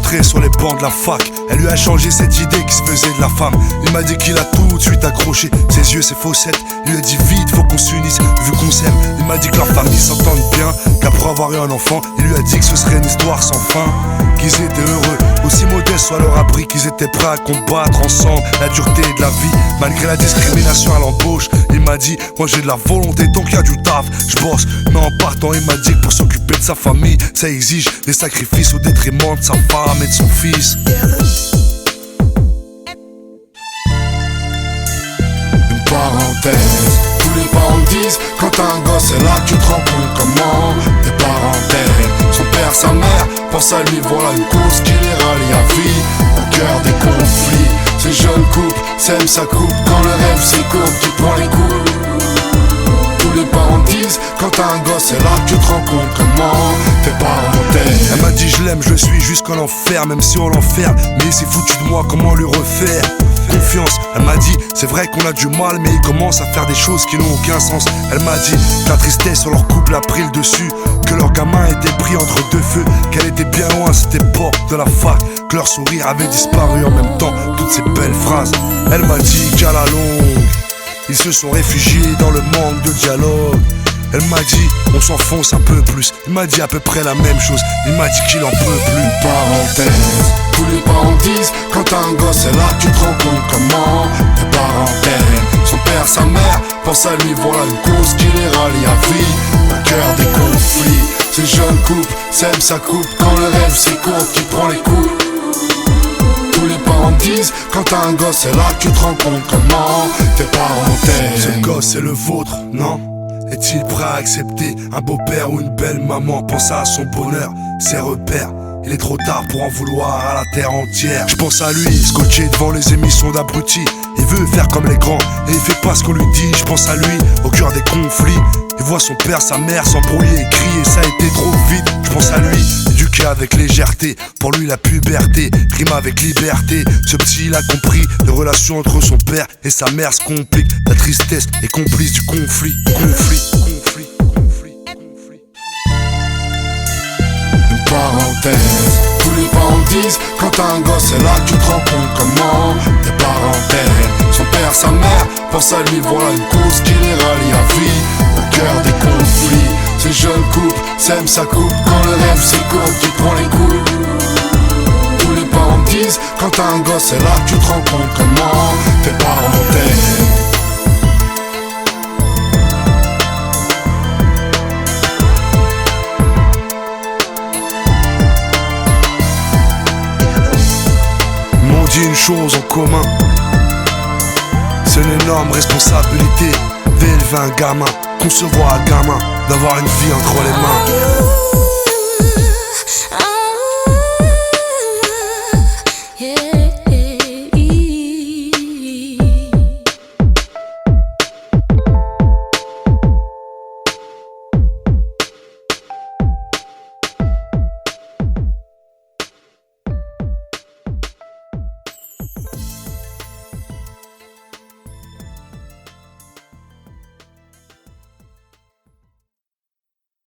rencontré sur les bancs de la fac. Elle lui a changé cette idée qui se faisait de la femme. Il m'a dit qu'il a tout de suite accroché. Ses yeux, ses faussettes. Il lui a dit vite, faut qu'on s'unisse, vu qu'on s'aime. Il m'a dit que leur famille s'entende bien, qu'après avoir eu un enfant, il lui a dit que ce serait une histoire sans fin. Qu'ils étaient heureux, aussi modeste soit leur abri, qu'ils étaient prêts à combattre ensemble la dureté de la vie, malgré la discrimination à l'embauche. Il m'a dit, moi j'ai de la volonté, donc qu'il y a du taf, je bosse. Mais en partant, il m'a dit que pour s'occuper de sa famille, ça exige des sacrifices au détriment de sa femme et de son fils. Une parenthèse, tous les parents disent, quand t'as un gosse, c'est là que tu te rends compte comment tes parents t'aiment. Son père, sa mère, pense à lui, voilà une cause qui les rallie à vie, au cœur des conflits. Ces jeunes couples s'aiment, ça coupe, quand le rêve s'écourte, tu prends les coups. Tous les parents disent, quand t'as un gosse, c'est là que tu te rends compte comment tes parents t'aiment. Elle m'a dit je l'aime, je le suis jusqu'en enfer, même si on l'enferme, mais il s'est foutu de moi, comment lui refaire confiance. Elle m'a dit, c'est vrai qu'on a du mal, mais ils commencent à faire des choses qui n'ont aucun sens. Elle m'a dit, que la tristesse sur leur couple a pris le dessus, que leur gamin était pris entre deux feux, qu'elle était bien loin à cette époque de la fac, que leur sourire avait disparu en même temps, toutes ces belles phrases. Elle m'a dit qu'à la longue, ils se sont réfugiés dans le manque de dialogue. Elle m'a dit, on s'enfonce un peu plus. Il m'a dit à peu près la même chose. Il m'a dit qu'il en peut plus. Parenthèse, tous les parents disent, quand t'as un gosse, c'est là que tu te rends compte comment tes parents t'aiment. Son père, sa mère, pense à lui, voilà une cause qui les rallie à vie, au cœur des conflits. Ces jeunes couples s'aiment, ça coupe, quand le rêve s'écourte, qui prend les coups. Tous les parents disent, quand t'as un gosse, c'est là que tu te rends compte comment tes parents t'aiment. Ce gosse c'est le vôtre, non? Est-il prêt à accepter un beau-père ou une belle maman? Pense à son bonheur, ses repères. Il est trop tard pour en vouloir à la terre entière. Je pense à lui, scotché devant les émissions d'abrutis. Il veut faire comme les grands et il fait pas ce qu'on lui dit. Je pense à lui, au cœur des conflits. Il voit son père, sa mère s'embrouiller et crier, ça a été trop vite. Je pense à lui, éduqué avec légèreté. Pour lui la puberté rime avec liberté. Ce petit il a compris, les relations entre son père et sa mère se compliquent. La tristesse est complice du conflit. Une parenthèse, tous les parents disent, quand t'as un gosse, c'est là que tu te rends compte comment tes parents t'aiment. Son père, sa mère, pense à lui, voilà une cause qui les rallie à vie, au cœur des conflits. Ces jeunes couples s'aiment, ça coupe, quand le rêve s'écourte, tu prends les coups. Tous les parents disent, quand t'as un gosse, c'est là que tu te rends compte comment tes parents t'aiment. Dit une chose en commun, c'est une énorme responsabilité d'élever un gamin, concevoir un gamin, d'avoir une vie entre les mains.